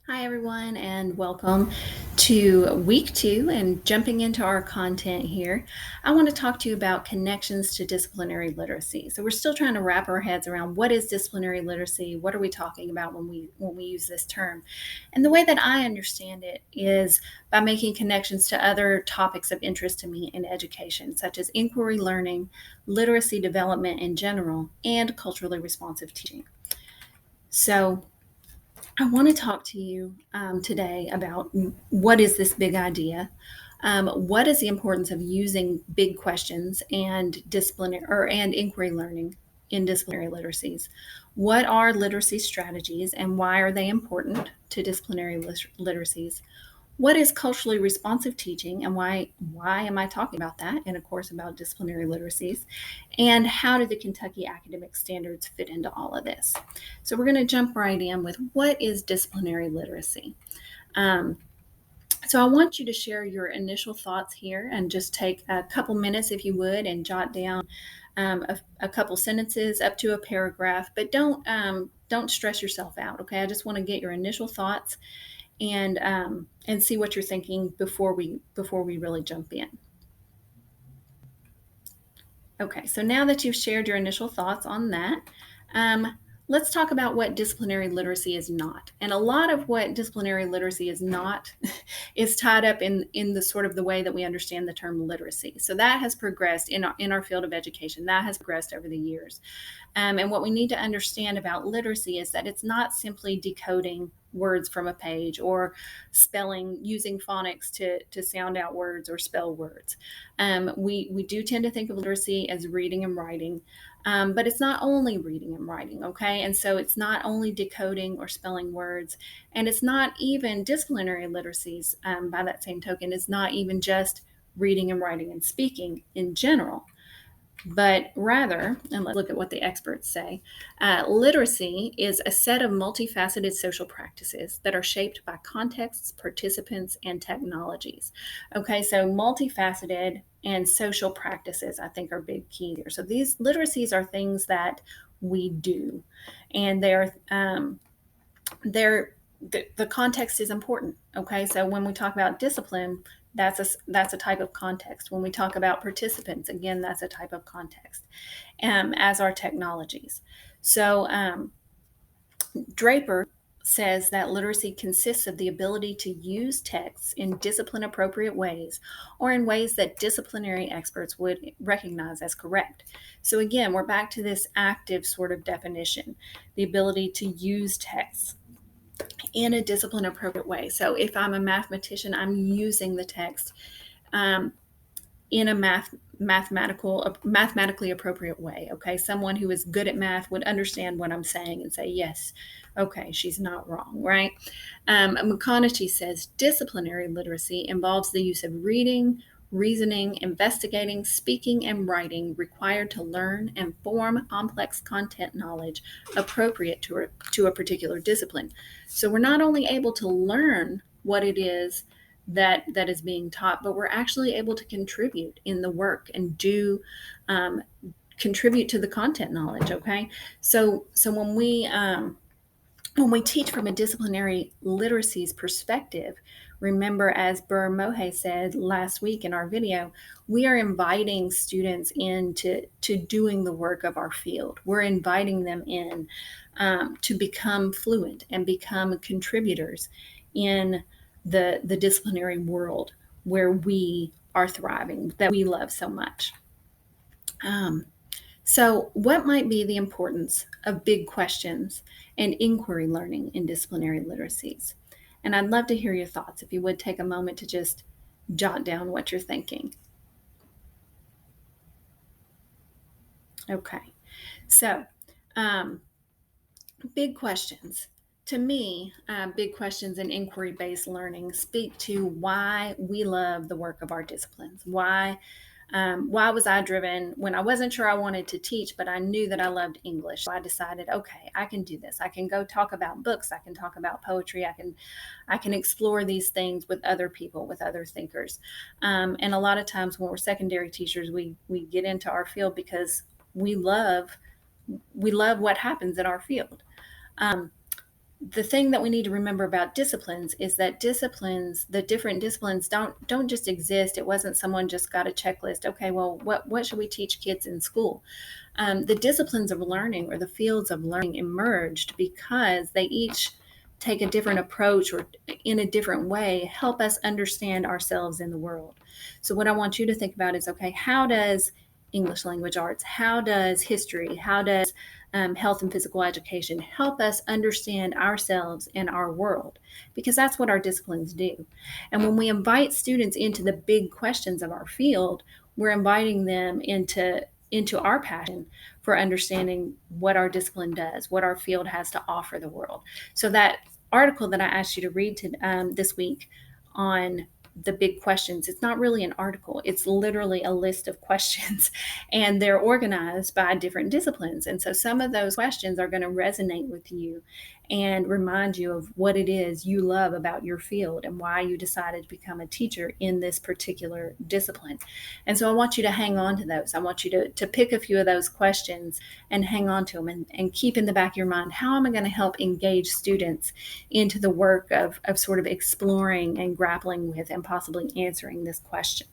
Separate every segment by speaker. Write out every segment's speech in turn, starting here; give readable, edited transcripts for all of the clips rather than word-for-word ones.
Speaker 1: Hi, everyone, and welcome to week 2 and jumping into our content here. I want to talk to you about connections to disciplinary literacy. So we're still trying to wrap our heads around what is disciplinary literacy? What are we talking about when we use this term? And the way that I understand it is by making connections to other topics of interest to me in education, such as inquiry learning, literacy development in general, and culturally responsive teaching. So I want to talk to you today about what is this big idea? What is the importance of using big questions and disciplinary and inquiry learning in disciplinary literacies? What are literacy strategies and why are they important to disciplinary literacies? What is culturally responsive teaching and why am I talking about that in a course about disciplinary literacies? And how do the Kentucky academic standards fit into all of this? So we're going to jump right in with what is disciplinary literacy. Um, so I want you to share your initial thoughts here and just take a couple minutes, if you would, and jot down a couple sentences up to a paragraph, but don't stress yourself out. Okay, I just want to get your initial thoughts and see what you're thinking before we really jump in. Okay, so now that you've shared your initial thoughts on that, let's talk about what disciplinary literacy is not. And a lot of what disciplinary literacy is not is tied up in the sort of the way that we understand the term literacy. So that has progressed in our field of education. That has progressed over the years. And what we need to understand about literacy is that it's not simply decoding words from a page or spelling using phonics to sound out words or spell words. We do tend to think of literacy as reading and writing, but it's not only reading and writing, okay? And so it's not only decoding or spelling words, and it's not even disciplinary literacies by that same token. It's not even just reading and writing and speaking in general. But rather, and let's look at what the experts say, literacy is a set of multifaceted social practices that are shaped by contexts, participants, and technologies. Okay, so multifaceted and social practices, I think, are big key here. So these literacies are things that we do, and the context is important. Okay, so when we talk about discipline, that's a type of context. When we talk about participants, again, that's a type of context, as are technologies. So Draper says that literacy consists of the ability to use texts in discipline appropriate ways or in ways that disciplinary experts would recognize as correct. So again, we're back to this active sort of definition, the ability to use texts in a discipline appropriate way. So if I'm a mathematician, I'm using the text um, in a mathematically appropriate way. Okay, someone who is good at math would understand what I'm saying and say, yes, okay, she's not wrong, right? McConaughey says disciplinary literacy involves the use of reading, reasoning, investigating, speaking, and writing required to learn and form complex content knowledge appropriate to a particular discipline. So we're not only able to learn what it is that is being taught, but we're actually able to contribute in the work and do contribute to the content knowledge. Okay, so when we teach from a disciplinary literacies perspective, remember, as Burr Mohe said last week in our video, we are inviting students into doing the work of our field. We're inviting them in to become fluent and become contributors in the disciplinary world where we are thriving, that we love so much. So, what might be the importance of big questions and inquiry learning in disciplinary literacies? And I'd love to hear your thoughts. If you would take a moment to just jot down what you're thinking. Okay, so big questions. To me, big questions and inquiry based learning speak to why we love the work of our disciplines. Why was I driven when I wasn't sure I wanted to teach, but I knew that I loved English? So I decided, okay, I can do this. I can go talk about books. I can talk about poetry. I can explore these things with other people, with other thinkers. And a lot of times when we're secondary teachers, we get into our field because we love what happens in our field. Um, the thing that we need to remember about disciplines is that the different disciplines don't just exist. It wasn't someone just got a checklist. Okay, well, what should we teach kids in school? The disciplines of learning or the fields of learning emerged because they each take a different approach or in a different way help us understand ourselves in the world. So what I want you to think about is, okay, how does English language arts, how does history, how does health and physical education help us understand ourselves and our world? Because that's what our disciplines do. And when we invite students into the big questions of our field, we're inviting them into our passion for understanding what our discipline does, what our field has to offer the world. So that article that I asked you to read this week on the big questions, it's not really an article. It's literally a list of questions, and they're organized by different disciplines. And so some of those questions are going to resonate with you and remind you of what it is you love about your field and why you decided to become a teacher in this particular discipline. And so I want you to hang on to those. I want you to pick a few of those questions and hang on to them and keep in the back of your mind, how am I going to help engage students into the work of sort of exploring and grappling with and possibly answering this question?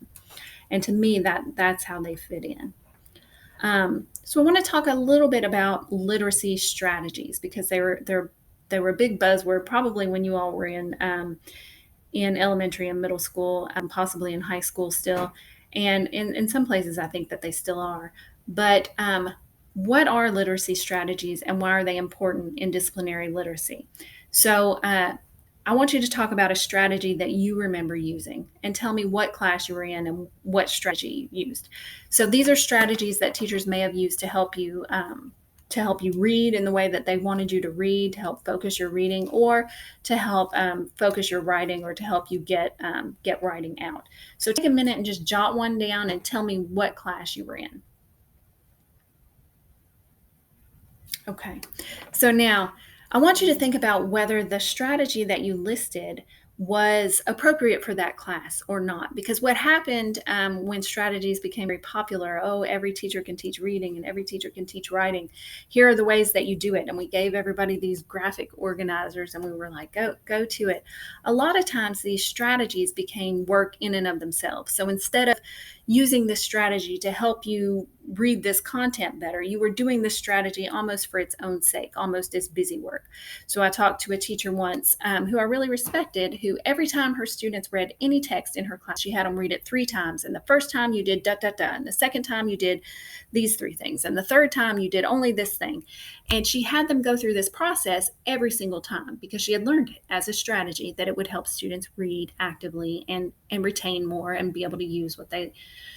Speaker 1: And to me, that's how they fit in. So I want to talk a little bit about literacy strategies because they were a big buzzword probably when you all were in elementary and middle school, possibly in high school still, and in some places I think that they still are. But what are literacy strategies and why are they important in disciplinary literacy? So I want you to talk about a strategy that you remember using and tell me what class you were in and what strategy you used. So these are strategies that teachers may have used to help you read in the way that they wanted you to read, to help focus your reading, or to help focus your writing, or to help you get writing out. So take a minute and just jot one down and tell me what class you were in. Okay. So now I want you to think about whether the strategy that you listed was appropriate for that class or not. Because what happened when strategies became very popular, oh, every teacher can teach reading and every teacher can teach writing. Here are the ways that you do it. And we gave everybody these graphic organizers and we were like, go to it. A lot of times these strategies became work in and of themselves. So instead of using this strategy to help you read this content better, you were doing this strategy almost for its own sake, almost as busy work. So I talked to a teacher once who I really respected, who every time her students read any text in her class, she had them read it 3 times. And the first time you did da da da, and the second time you did these 3 things, and the third time you did only this thing. And she had them go through this process every single time because she had learned it as a strategy that it would help students read actively and retain more and be able to use what they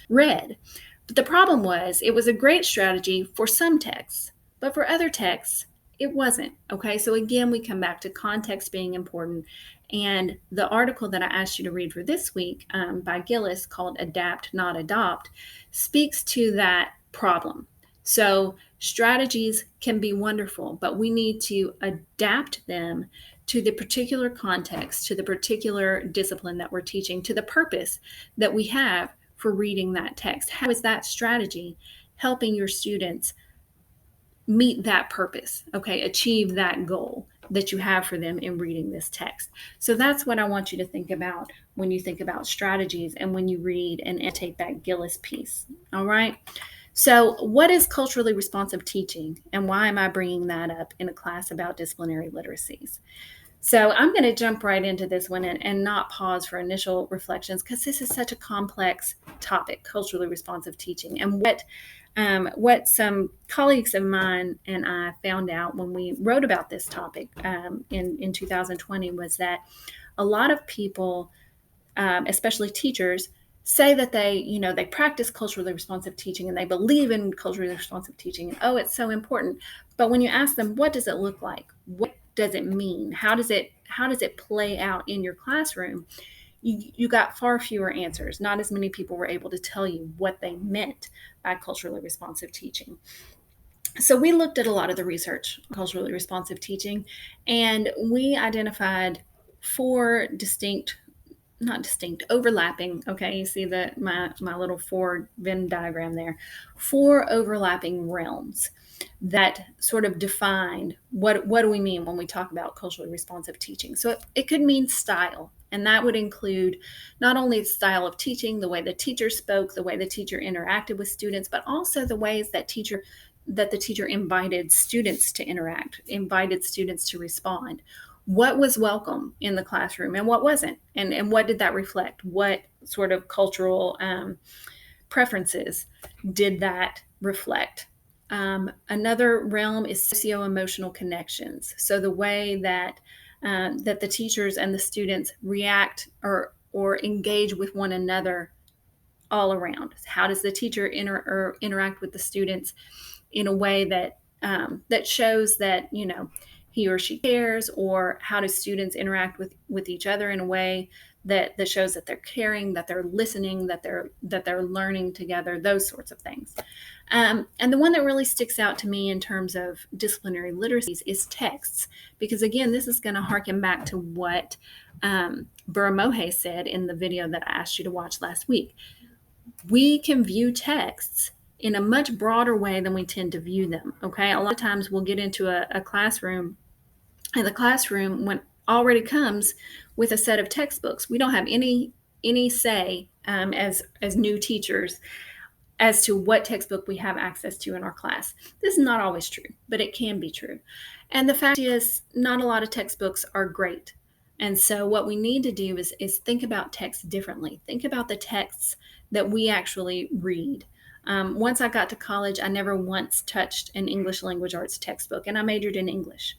Speaker 1: read. But the problem was it was a great strategy for some texts, but for other texts, it wasn't. Okay, so again, we come back to context being important. And the article that I asked you to read for this week by Gillis called Adapt, Not Adopt speaks to that problem. So strategies can be wonderful, but we need to adapt them to the particular context, to the particular discipline that we're teaching, to the purpose that we have for reading that text. How is that strategy helping your students meet that purpose? Okay, achieve that goal that you have for them in reading this text. So that's what I want you to think about when you think about strategies and when you read and take that Gillis piece. All right. So what is culturally responsive teaching, and why am I bringing that up in a class about disciplinary literacies? So I'm going to jump right into this one and not pause for initial reflections because this is such a complex topic, culturally responsive teaching. And what some colleagues of mine and I found out when we wrote about this topic in 2020 was that a lot of people, especially teachers, say that they practice culturally responsive teaching and they believe in culturally responsive teaching and oh, it's so important. But when you ask them, what does it look like? What does it mean? How does it play out in your classroom? You got far fewer answers. Not as many people were able to tell you what they meant by culturally responsive teaching. So we looked at a lot of the research on culturally responsive teaching, and we identified 4 overlapping. Okay, you see my little 4 Venn diagram there. 4 overlapping realms. that sort of defined what do we mean when we talk about culturally responsive teaching. So it could mean style, and that would include not only the style of teaching, the way the teacher spoke, the way the teacher interacted with students, but also the ways that the teacher invited students to interact, invited students to respond. What was welcome in the classroom and what wasn't, and what did that reflect? What sort of cultural preferences did that reflect? Another realm is socio-emotional connections. So the way that the teachers and the students react or engage with one another all around. How does the teacher interact with the students in a way that shows that he or she cares, or how do students interact with each other in a way that shows that they're caring, that they're listening, that they're learning together, those sorts of things. And the one that really sticks out to me in terms of disciplinary literacies is texts, because again, this is going to harken back to what Buramohe said in the video that I asked you to watch last week. We can view texts in a much broader way than we tend to view them. Okay, a lot of times we'll get into a classroom, and the classroom when already comes with a set of textbooks. We don't have any say as new teachers as to what textbook we have access to in our class. This is not always true, but it can be true. And the fact is, not a lot of textbooks are great. And so what we need to do is think about texts differently. Think about the texts that we actually read. Once I got to college, I never once touched an English language arts textbook, and I majored in English.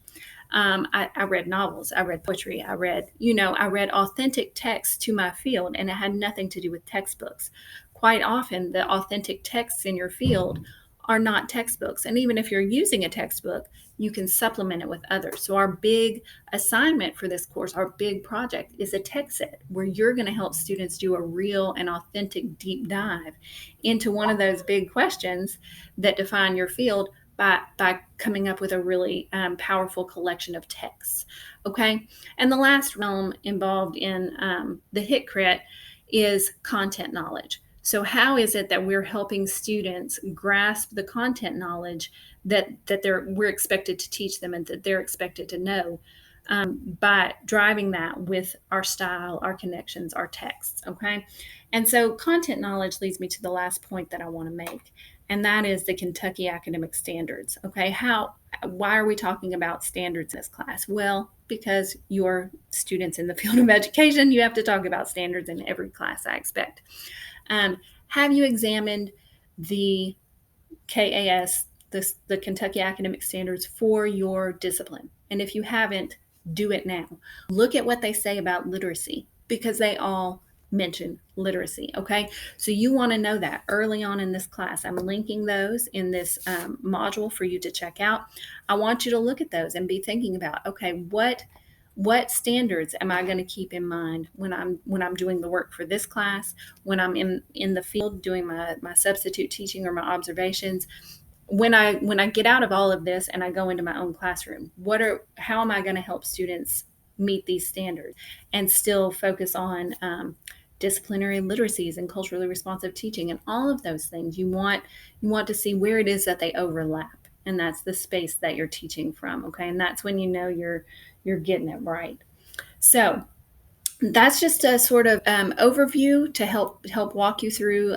Speaker 1: I read novels, I read poetry, I read authentic texts to my field, and it had nothing to do with textbooks. Quite often, the authentic texts in your field are not textbooks. And even if you're using a textbook, you can supplement it with others. So our big assignment for this course, our big project, is a text set where you're going to help students do a real and authentic deep dive into one of those big questions that define your field by coming up with a really powerful collection of texts. Okay. And the last realm involved in the HIT crit is content knowledge. So how is it that we're helping students grasp the content knowledge that we're expected to teach them and that they're expected to know, by driving that with our style, our connections, our texts, okay? And so content knowledge leads me to the last point that I want to make, and that is the Kentucky Academic Standards, okay? Why are we talking about standards in this class? Well, because you're students in the field of education, you have to talk about standards in every class, I expect. Have you examined the KAS, the Kentucky Academic Standards, for your discipline? And if you haven't, do it now. Look at what they say about literacy, because they all mention literacy, okay? So you want to know that early on in this class. I'm linking those in this module for you to check out. I want you to look at those and be thinking about, okay, what standards am I going to keep in mind when I'm doing the work for this class, when I'm in the field doing my substitute teaching or my observations, when I get out of all of this and I go into my own classroom, how am I going to help students meet these standards and still focus on disciplinary literacies and culturally responsive teaching and all of those things. You want to see where it is that they overlap, and that's the space that you're teaching from, okay? And that's when you know you're getting it right. So that's just a sort of overview to help walk you through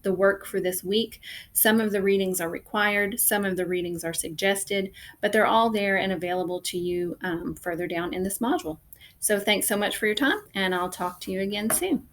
Speaker 1: the work for this week. Some of the readings are required, some of the readings are suggested, but they're all there and available to you further down in this module. So thanks so much for your time, and I'll talk to you again soon.